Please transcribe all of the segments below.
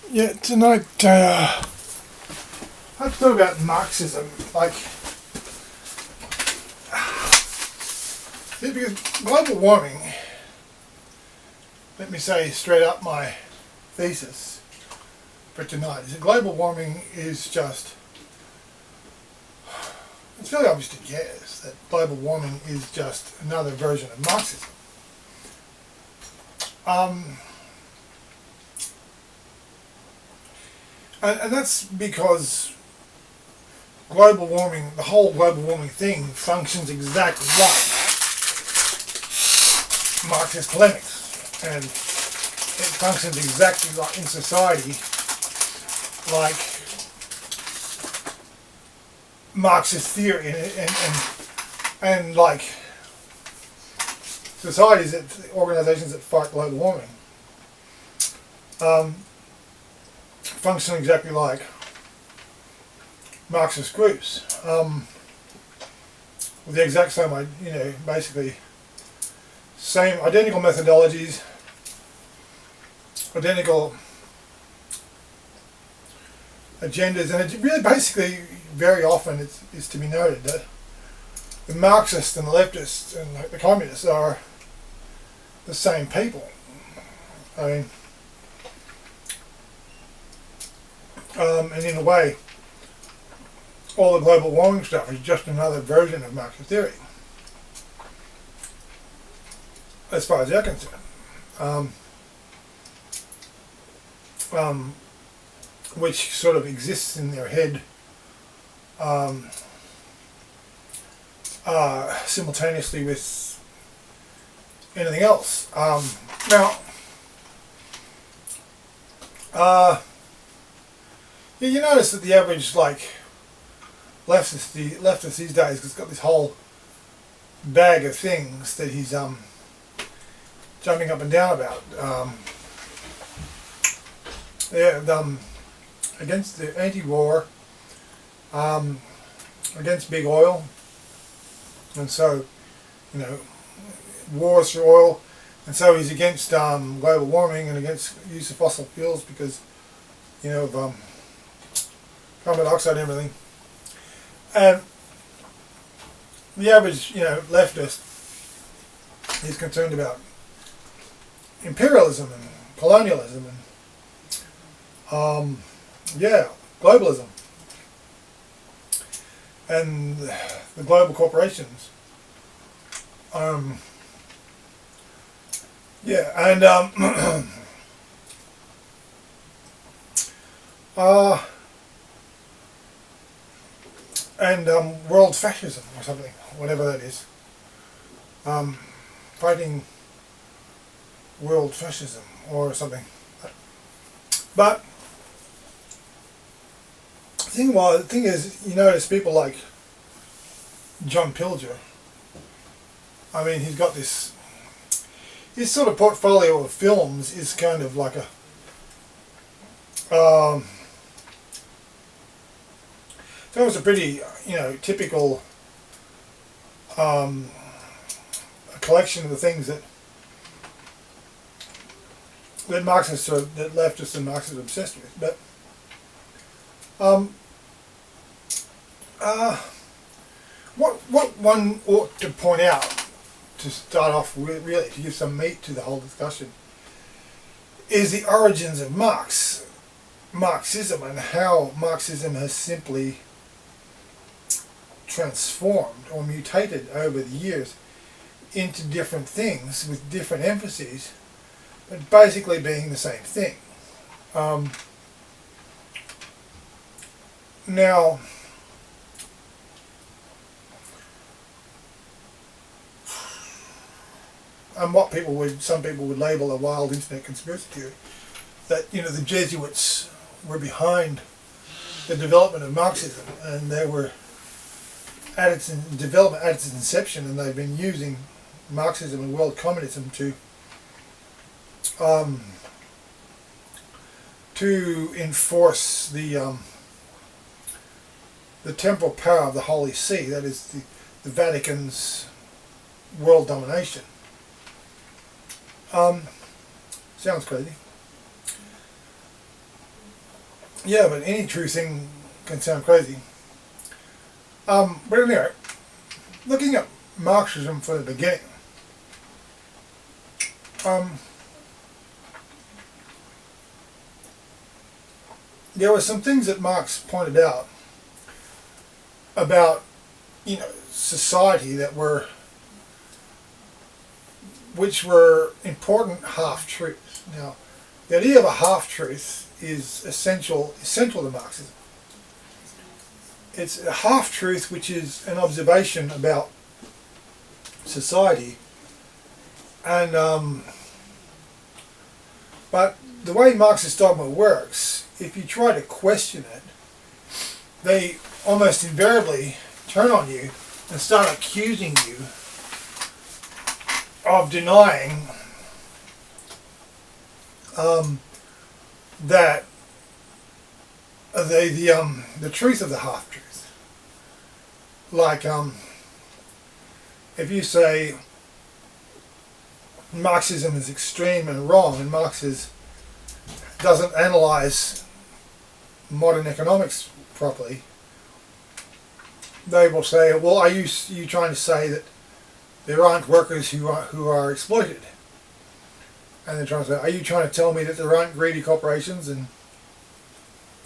Yeah, tonight I thought about Marxism, like, because global warming, let me say straight up my thesis for tonight, is that global warming is just, it's fairly obvious to guess that global warming is just another version of Marxism. And that's because global warming, the whole global warming thing functions exactly like Marxist polemics, and it functions exactly like in society like Marxist theory, and like societies, organizations that fight global warming function exactly like Marxist groups, with the exact same, basically same identical methodologies, identical agendas, and it really basically very often it's to be noted that the Marxists and the leftists and the communists are the same people. I mean, and in a way, all the global warming stuff is just another version of Marxist theory, as far as they're concerned. Which sort of exists in their head simultaneously with anything else. You notice that the average leftist these days has got this whole bag of things that he's jumping up and down about. Against the anti-war, against big oil, and so wars for oil, and so he's against global warming and against use of fossil fuels because of carbon dioxide and everything. And the average leftist is concerned about imperialism and colonialism and globalism and the global corporations. And world fascism or something, whatever that is. Fighting world fascism or something. But the thing is, you notice people like John Pilger. I mean, he's got his sort of portfolio of films is kind of like a that was a pretty typical a collection of the things that Marxists or that leftists and Marxists are obsessed with. But what one ought to point out to start off with, really, to give some meat to the whole discussion, is the origins of Marxism, and how Marxism has simply transformed or mutated over the years into different things with different emphases, but basically being the same thing. Now, and what some people would label a wild internet conspiracy theory, that the Jesuits were behind the development of Marxism, and they were at its development, at its inception, and they've been using Marxism and world communism to enforce the temporal power of the Holy See, that is the Vatican's world domination. Sounds crazy. Yeah, but any true thing can sound crazy. But anyway, looking at Marxism from the beginning, there were some things that Marx pointed out about, society which were important half-truths. Now, the idea of a half-truth is essential to Marxism. It's a half-truth which is an observation about society, and but the way Marxist dogma works, if you try to question it, they almost invariably turn on you and start accusing you of denying that the truth of the half-truth. Like if you say Marxism is extreme and wrong, and Marx doesn't analyze modern economics properly, they will say, well, are you trying to say that there aren't workers who are exploited? And they're trying to say, are you trying to tell me that there aren't greedy corporations? And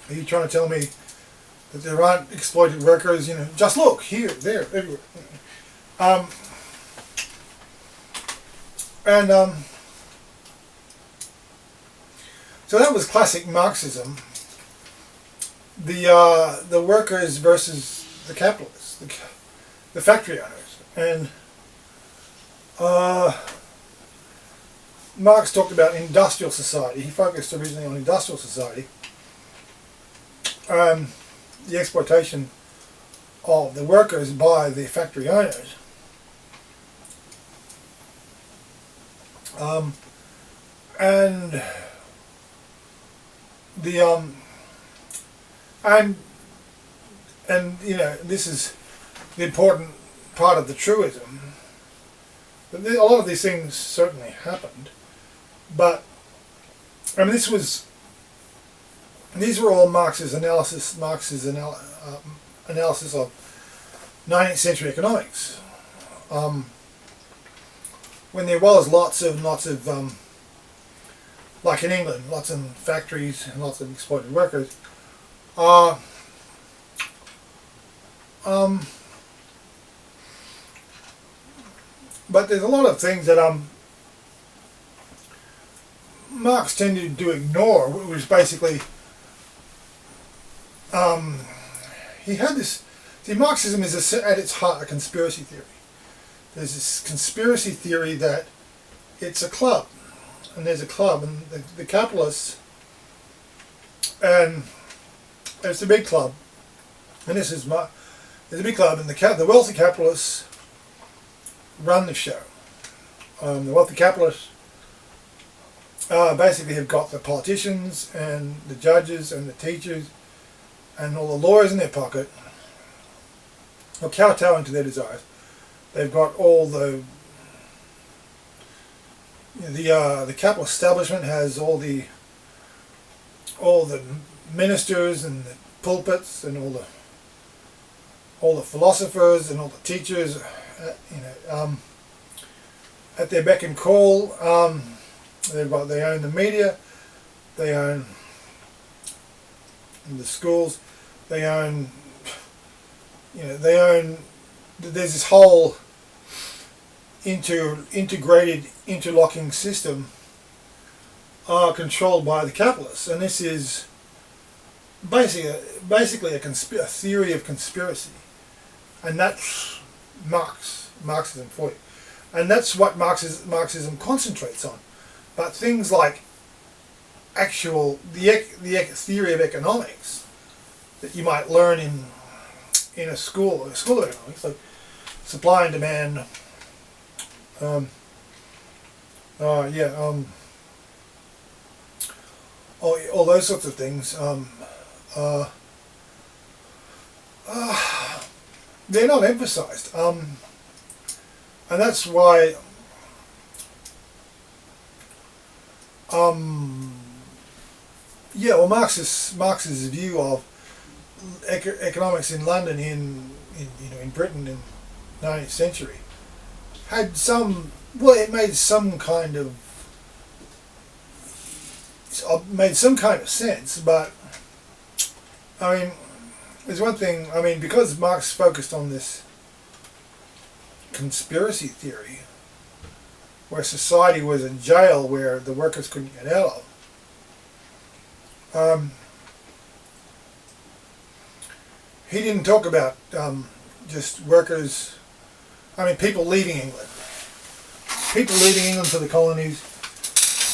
are you trying to tell me that there aren't exploited workers? Just look, here, there, everywhere. So that was classic Marxism. The workers versus the capitalists, the factory owners. And Marx talked about industrial society. He focused originally on industrial society. The exploitation of the workers by the factory owners. And this is the important part of the truism. A lot of these things certainly happened, but these were all Marx's analysis of 19th century economics. When there was lots of like in England, lots of factories and lots of exploited workers. But there's a lot of things that Marx tended to ignore, which was basically he had this. See, Marxism is at its heart a conspiracy theory. There's this conspiracy theory that it's a club, and there's a club, and the capitalists, and it's a big club, and there's a big club, and the wealthy capitalists run the show. The wealthy capitalists basically have got the politicians and the judges and the teachers and all the lawyers in their pocket, or kowtowing to their desires. They've got all the capitalist establishment has all the ministers and the pulpits and all the philosophers and all the teachers, at their beck and call. They own the media, they own the schools, they own. There's this whole integrated, interlocking system controlled by the capitalists, and this is basically a theory of conspiracy, and that's Marxism for you, and that's what Marxism concentrates on. But things like the theory of economics that you might learn in a school of economics, like supply and demand, all those sorts of things, they're not emphasized, and that's why yeah, well, Marx's view of economics in London in Britain in the 19th century had some, well, it made some kind of sense, but I mean, there's one thing, I mean, because Marx focused on this conspiracy theory where society was a jail where the workers couldn't get out of, he didn't talk about just workers, I mean, people leaving England. People leaving England for the colonies,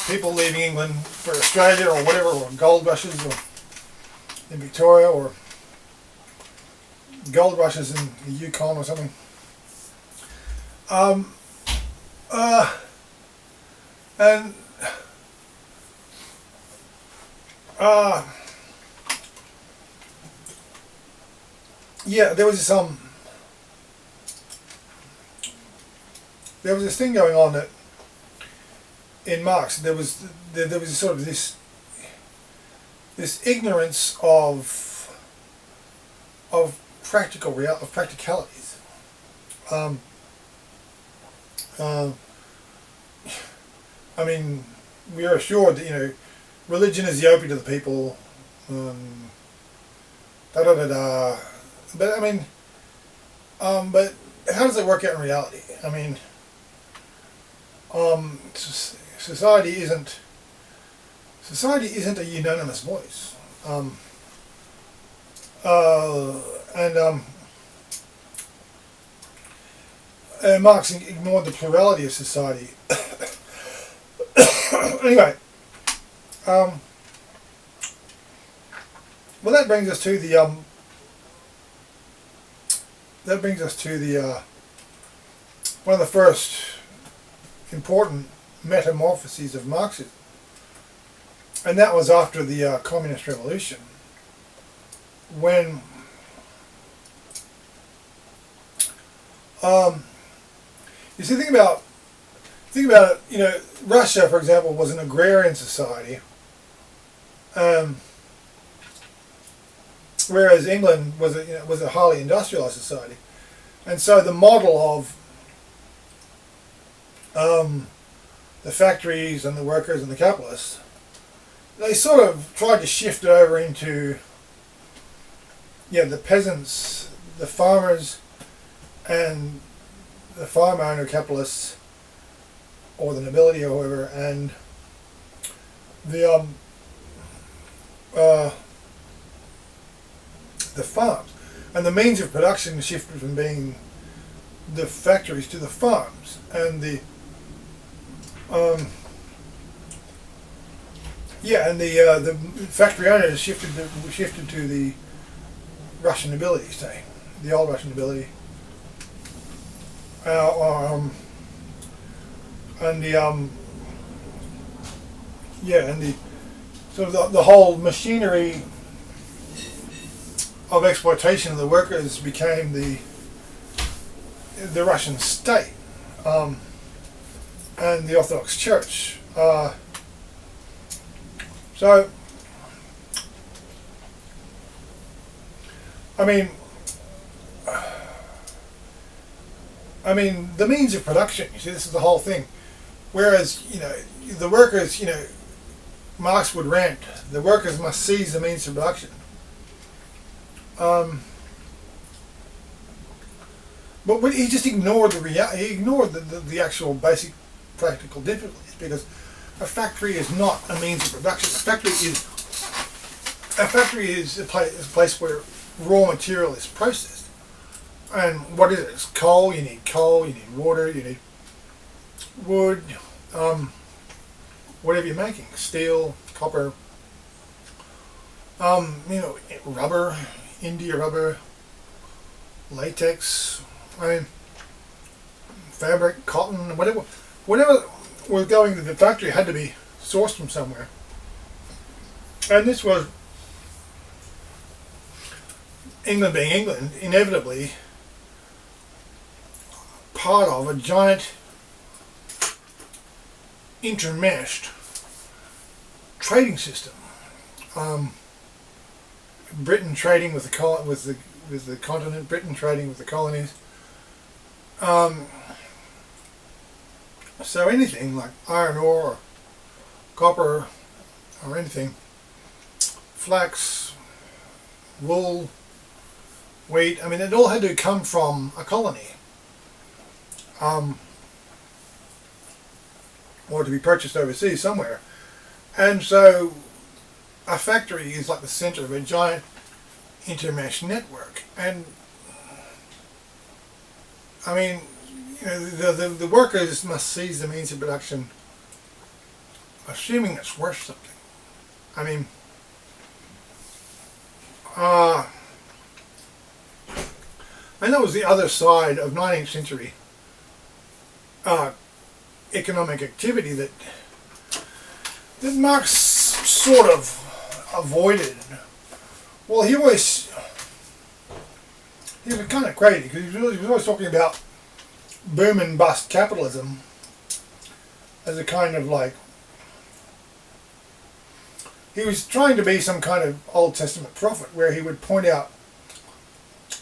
people leaving England for Australia or whatever, or gold rushes or in Victoria, or gold rushes in the Yukon or something. And yeah, there was this thing going on that in Marx there was sort of this ignorance of practicalities. I mean, we are assured that religion is the opiate of the people. Da da da da. But I mean, but how does it work out in reality? I mean, society isn't a unanimous voice, and Marx ignored the plurality of society. Anyway, well, that brings us to the one of the first important metamorphoses of Marxism, and that was after the Communist Revolution, when you see, think about it, Russia, for example, was an agrarian society, whereas England was a highly industrialized society, and so the model of the factories and the workers and the capitalists, they sort of tried to shift it over into the peasants, the farmers, and the farm owner capitalists, or the nobility or whoever, and the farms. And the means of production shifted from being the factories to the farms, and the factory owners shifted to the Russian nobility, say, the old Russian nobility, and the sort of the whole machinery of exploitation of the workers became the Russian state, and the Orthodox Church. So, I mean, the means of production, you see, this is the whole thing. Whereas, the workers, Marx would rant, the workers must seize the means of production. But he just ignored he ignored the actual basic practical difficulties, because a factory is not a means of production. A factory is a place where raw material is processed. And what is it? It's coal. You need water, you need wood, whatever you're making, steel, copper, rubber, India rubber, latex, fabric, cotton, whatever was going to the factory had to be sourced from somewhere. And this was, England being England, inevitably part of a giant intermeshed trading system. Britain trading with the continent, Britain trading with the colonies. So anything like iron ore, or copper, or anything, flax, wool, wheat, I mean, it all had to come from a colony, or to be purchased overseas somewhere. And so a factory is like the center of a giant intermesh network. And I mean, you know, the workers must seize the means of production, assuming it's worth something. I mean, and that was the other side of 19th century economic activity that Marx sort of avoided. Well, he was kind of crazy because he was always talking about boom and bust capitalism as a kind of like, he was trying to be some kind of Old Testament prophet where he would point out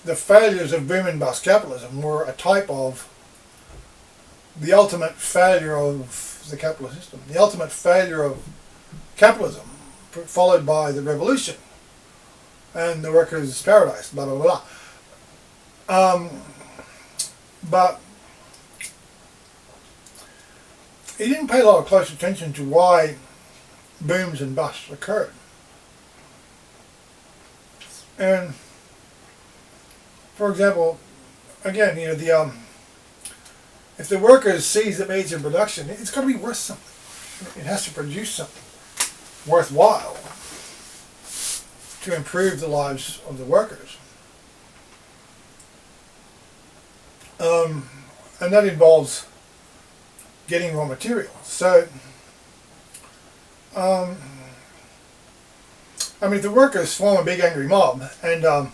the failures of boom and bust capitalism were a type of the ultimate failure of the capitalist system, the ultimate failure of capitalism, followed by the revolution and the workers' paradise, blah blah blah. But he didn't pay a lot of close attention to why booms and busts occurred. And for example, again, you know, if the workers seize the means of production, it's got to be worth something. It has to produce something worthwhile to improve the lives of the workers. And that involves getting raw materials. So, I mean, if the workers form a big angry mob and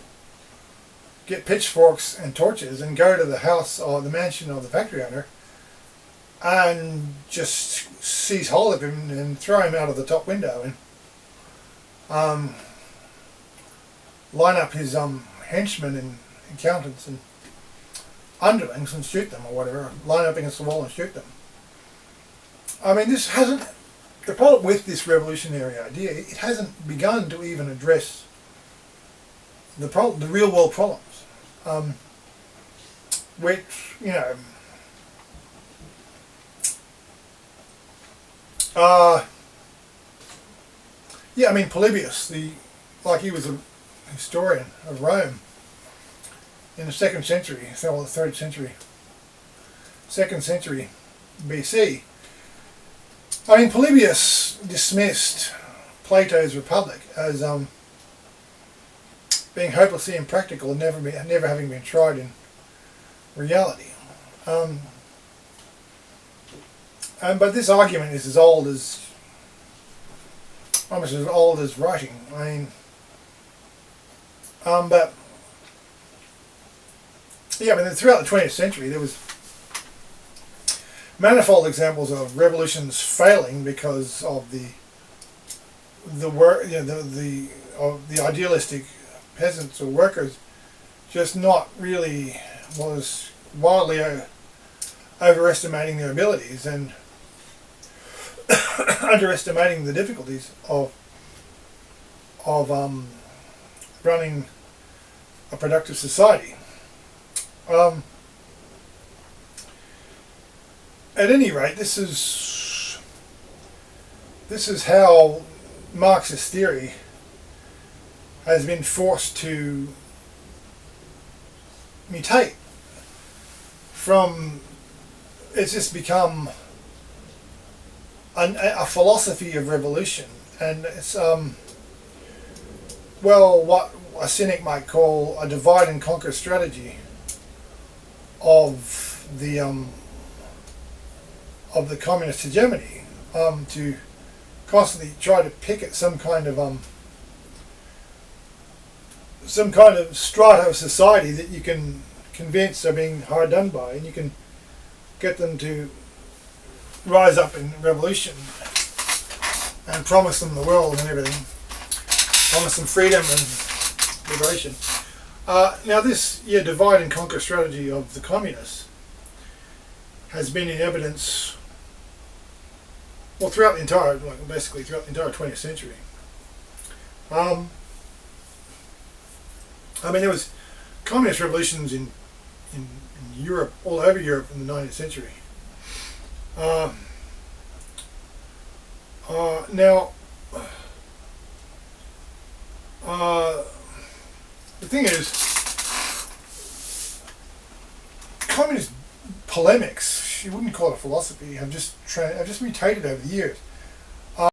get pitchforks and torches and go to the house or the mansion of the factory owner and just seize hold of him and throw him out of the top window and line up his henchmen and accountants and underlings and shoot them or whatever, line up against the wall and shoot them. I mean, this hasn't, the problem with this revolutionary idea, it hasn't begun to even address the real world problems. Which, you know, yeah, I mean, Polybius, he was a historian of Rome in the 2nd century, or the 3rd century, 2nd century BC. I mean, Polybius dismissed Plato's Republic as being hopelessly impractical and never having been tried in reality. But this argument is almost as old as writing. I mean, but yeah, I mean, throughout the 20th century there was manifold examples of revolutions failing because of the idealistic peasants or workers just not really was wildly overestimating their abilities and underestimating the difficulties of running a productive society. At any rate, this is how Marxist theory has been forced to mutate from, it's just become a philosophy of revolution, and it's well, what a cynic might call a divide and conquer strategy of the communist hegemony, to constantly try to pick at some kind of strata of society that you can convince are being hard done by, and you can get them to rise up in revolution and promise them the world and everything. some freedom and liberation. Now this divide and conquer strategy of the communists has been in evidence, well, throughout the entire 20th century. There was communist revolutions in Europe, all over Europe in the 19th century. The thing is, communist polemics, you wouldn't call it a philosophy, have just mutated over the years.